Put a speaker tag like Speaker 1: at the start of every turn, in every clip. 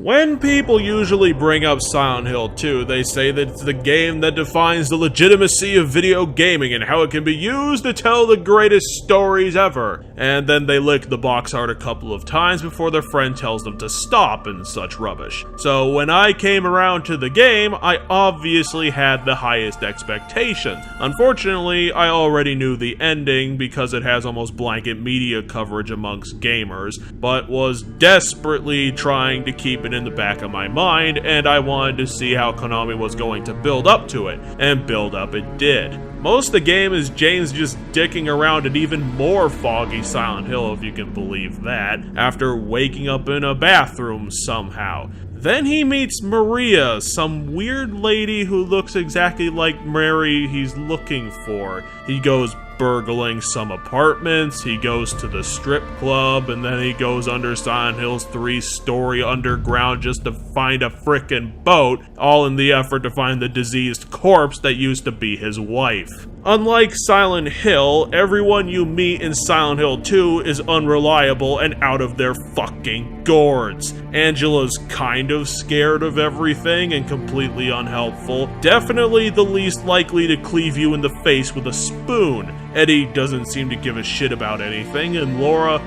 Speaker 1: When people usually bring up Silent Hill 2, they say that it's the game that defines the legitimacy of video gaming and how it can be used to tell the greatest stories ever. And then they lick the box art a couple of times before their friend tells them to stop and such rubbish. So when I came around to the game, I obviously had the highest expectations. Unfortunately, I already knew the ending because it has almost blanket media coverage amongst gamers, but was desperately trying to keep it in the back of my mind, and I wanted to see how Konami was going to build up to it, and build up it did. Most of the game is James just dicking around in even more foggy Silent Hill, if you can believe that, after waking up in a bathroom somehow. Then he meets Maria, some weird lady who looks exactly like Mary he's looking for. He goes burgling some apartments, he goes to the strip club, and then he goes under Silent Hill's 3-story underground just to find a frickin' boat, all in the effort to find the diseased corpse that used to be his wife. Unlike Silent Hill, everyone you meet in Silent Hill 2 is unreliable and out of their fucking gourds. Angela's kind of scared of everything and completely unhelpful. Definitely the least likely to cleave you in the face with a spoon. Eddie doesn't seem to give a shit about anything, and Laura...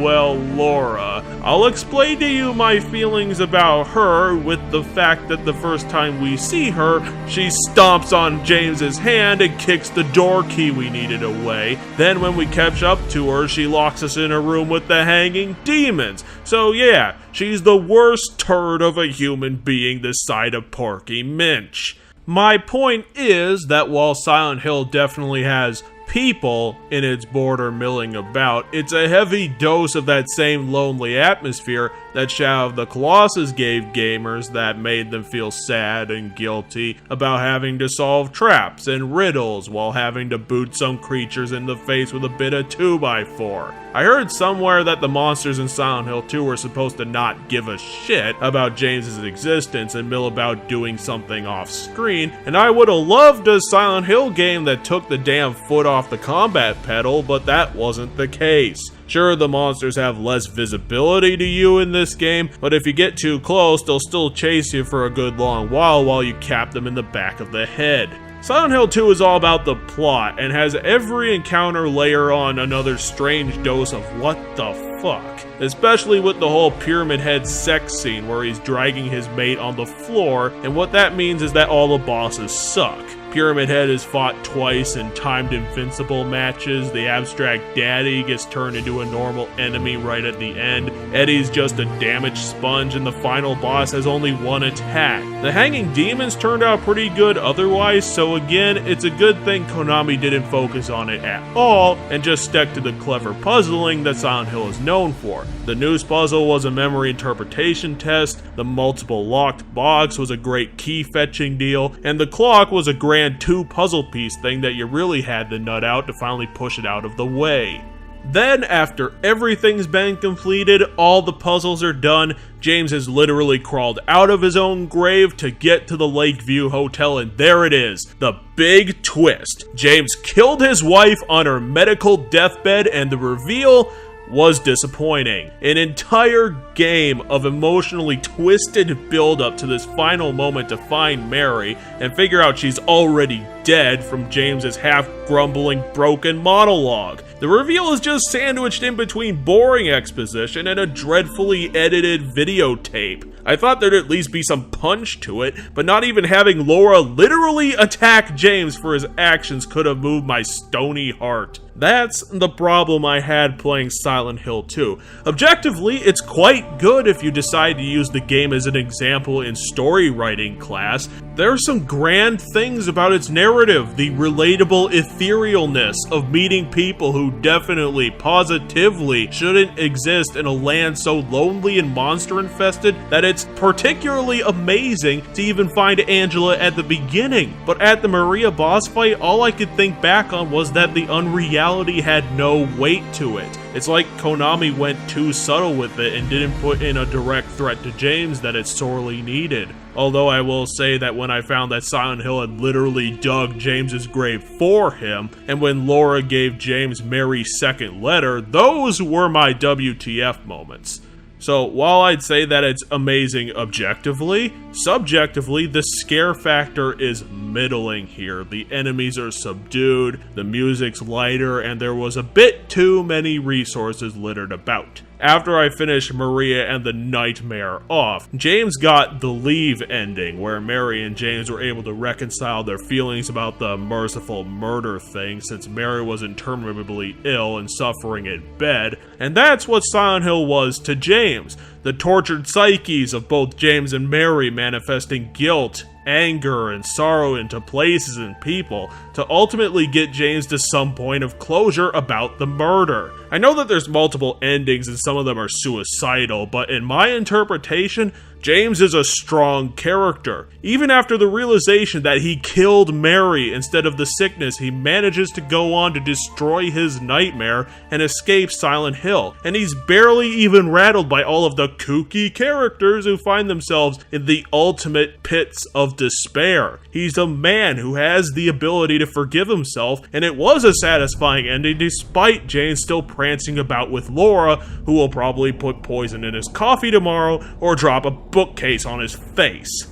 Speaker 1: well, Laura. I'll explain to you my feelings about her with the fact that the first time we see her, she stomps on James's hand and kicks the door key we needed away. Then when we catch up to her, she locks us in a room with the hanging demons. So yeah, she's the worst turd of a human being this side of Porky Minch. My point is that while Silent Hill definitely has people in its border milling about, it's a heavy dose of that same lonely atmosphere that Shadow of the Colossus gave gamers that made them feel sad and guilty about having to solve traps and riddles while having to boot some creatures in the face with a bit of 2x4. I heard somewhere that the monsters in Silent Hill 2 were supposed to not give a shit about James's existence and mill about doing something off screen, and I would have loved a Silent Hill game that took the damn foot off the combat pedal, but that wasn't the case. Sure, the monsters have less visibility to you in this game, but if you get too close, they'll still chase you for a good long while you cap them in the back of the head. Silent Hill 2 is all about the plot, and has every encounter layer on another strange dose of what the fuck. Especially with the whole Pyramid Head sex scene where he's dragging his mate on the floor, and what that means is that all the bosses suck. Pyramid Head is fought twice in timed invincible matches, the abstract daddy gets turned into a normal enemy right at the end, Eddie's just a damage sponge, and the final boss has only one attack. The hanging demons turned out pretty good otherwise, so again, it's a good thing Konami didn't focus on it at all, and just stuck to the clever puzzling that Silent Hill is known for. The news puzzle was a memory interpretation test, the multiple locked box was a great key fetching deal, and the clock was a grand 2 puzzle piece thing that you really had to nut out to finally push it out of the way. Then, after everything's been completed, all the puzzles are done, James has literally crawled out of his own grave to get to the Lakeview Hotel, and there it is, the big twist. James killed his wife on her medical deathbed, and the reveal was disappointing. An entire game of emotionally twisted build-up to this final moment to find Mary and figure out she's already dead from James's half-grumbling, broken monologue. The reveal is just sandwiched in between boring exposition and a dreadfully edited videotape. I thought there'd at least be some punch to it, but not even having Laura literally attack James for his actions could have moved my stony heart. That's the problem I had playing Silent Hill 2. Objectively, it's quite good if you decide to use the game as an example in story writing class. There are some grand things about its narrative, the relatable etherealness of meeting people who definitely, positively shouldn't exist in a land so lonely and monster-infested that it's particularly amazing to even find Angela at the beginning. But at the Maria boss fight, all I could think back on was that the unreality had no weight to it. It's like Konami went too subtle with it and didn't put in a direct threat to James that it sorely needed. Although I will say that when I found that Silent Hill had literally dug James's grave for him, and when Laura gave James Mary's second letter, those were my WTF moments. So while I'd say that it's amazing objectively, subjectively, the scare factor is middling here. The enemies are subdued, the music's lighter, and there was a bit too many resources littered about. After I finished Maria and the Nightmare off, James got the Leave ending, where Mary and James were able to reconcile their feelings about the merciful murder thing since Mary was interminably ill and suffering in bed, and that's what Silent Hill was to James. The tortured psyches of both James and Mary manifesting guilt, anger, and sorrow into places and people to ultimately get James to some point of closure about the murder. I know that there's multiple endings and some of them are suicidal, but in my interpretation, James is a strong character. Even after the realization that he killed Mary instead of the sickness, he manages to go on to destroy his nightmare and escape Silent Hill. And he's barely even rattled by all of the kooky characters who find themselves in the ultimate pits of despair. He's a man who has the ability to forgive himself, and it was a satisfying ending despite James still prancing about with Laura, who will probably put poison in his coffee tomorrow or drop a bookcase on his face.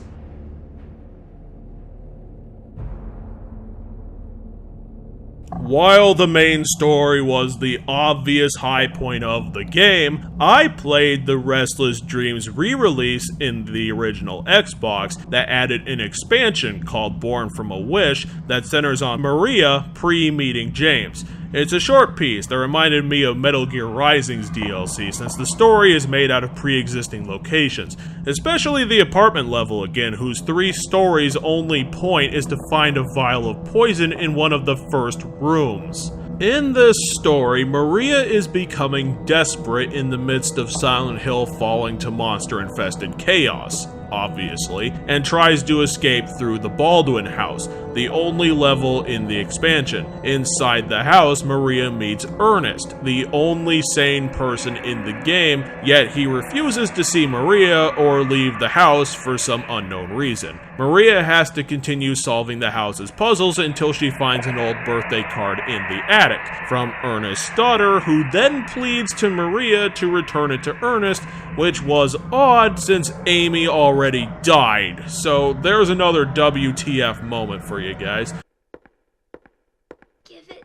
Speaker 1: While the main story was the obvious high point of the game, I played the Restless Dreams re-release in the original Xbox that added an expansion called Born from a Wish that centers on Maria pre-meeting James. It's a short piece that reminded me of Metal Gear Rising's DLC since the story is made out of pre-existing locations, especially the apartment level again, whose 3 stories' only point is to find a vial of poison in one of the first rooms. In this story, Maria is becoming desperate in the midst of Silent Hill falling to monster-infested chaos, obviously, and tries to escape through the Baldwin house, the only level in the expansion. Inside the house, Maria meets Ernest, the only sane person in the game, yet he refuses to see Maria or leave the house for some unknown reason. Maria has to continue solving the house's puzzles until she finds an old birthday card in the attic from Ernest's daughter, who then pleads to Maria to return it to Ernest, which was odd since Amy already died. So there's another WTF moment for you guys.
Speaker 2: Give it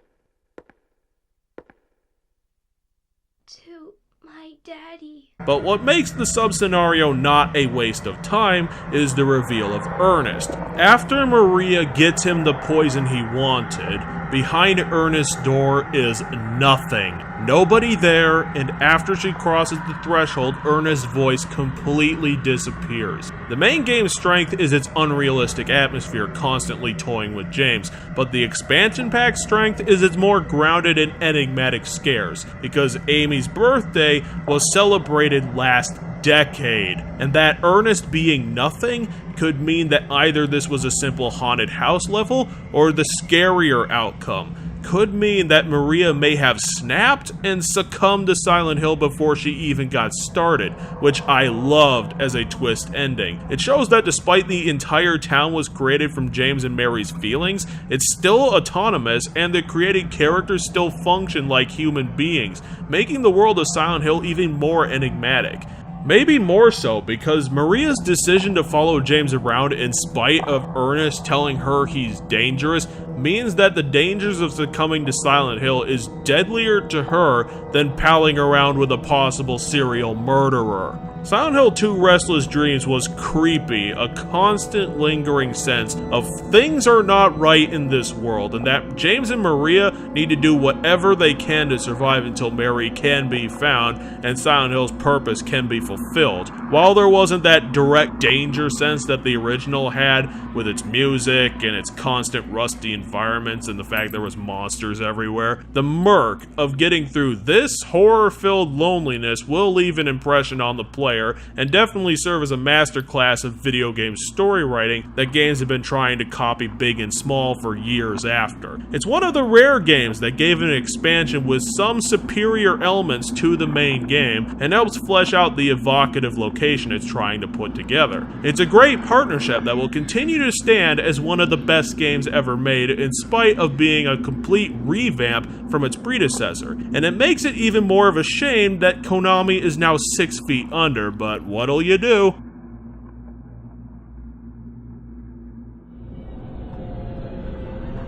Speaker 2: to my daddy.
Speaker 1: But what makes the sub-scenario not a waste of time is the reveal of Ernest. After Maria gets him the poison he wanted, behind Ernest's door is nothing. Nobody there, and after she crosses the threshold, Ernest's voice completely disappears. The main game's strength is its unrealistic atmosphere constantly toying with James, but the expansion pack's strength is its more grounded and enigmatic scares, because Amy's birthday was celebrated last decade, and that Ernest being nothing could mean that either this was a simple haunted house level, or the scarier outcome could mean that Maria may have snapped and succumbed to Silent Hill before she even got started, which I loved as a twist ending. It shows that despite the entire town was created from James and Mary's feelings, it's still autonomous and the created characters still function like human beings, making the world of Silent Hill even more enigmatic. Maybe more so because Maria's decision to follow James around in spite of Ernest telling her he's dangerous means that the dangers of succumbing to Silent Hill is deadlier to her than palling around with a possible serial murderer. Silent Hill 2 Restless Dreams was creepy, a constant lingering sense of things are not right in this world, and that James and Maria need to do whatever they can to survive until Mary can be found and Silent Hill's purpose can be fulfilled. While there wasn't that direct danger sense that the original had with its music and its constant rusty environments and the fact there was monsters everywhere, the murk of getting through this horror-filled loneliness will leave an impression on the player and definitely serve as a masterclass of video game story writing that games have been trying to copy big and small for years after. It's one of the rare games that gave an expansion with some superior elements to the main game and helps flesh out the evocative location it's trying to put together. It's a great partnership that will continue to stand as one of the best games ever made it in spite of being a complete revamp from its predecessor, and it makes it even more of a shame that Konami is now 6 feet under, but what'll you do?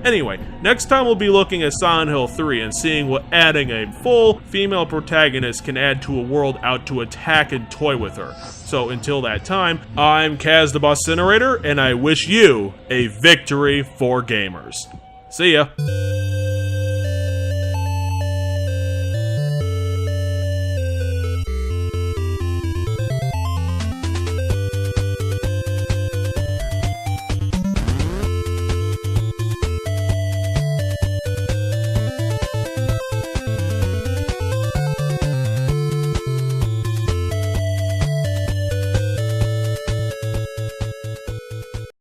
Speaker 1: Anyway, next time we'll be looking at Silent Hill 3 and seeing what adding a full female protagonist can add to a world out to attack and toy with her. So until that time, I'm Kaz the Bosscinerator, and I wish you a victory for gamers. See ya!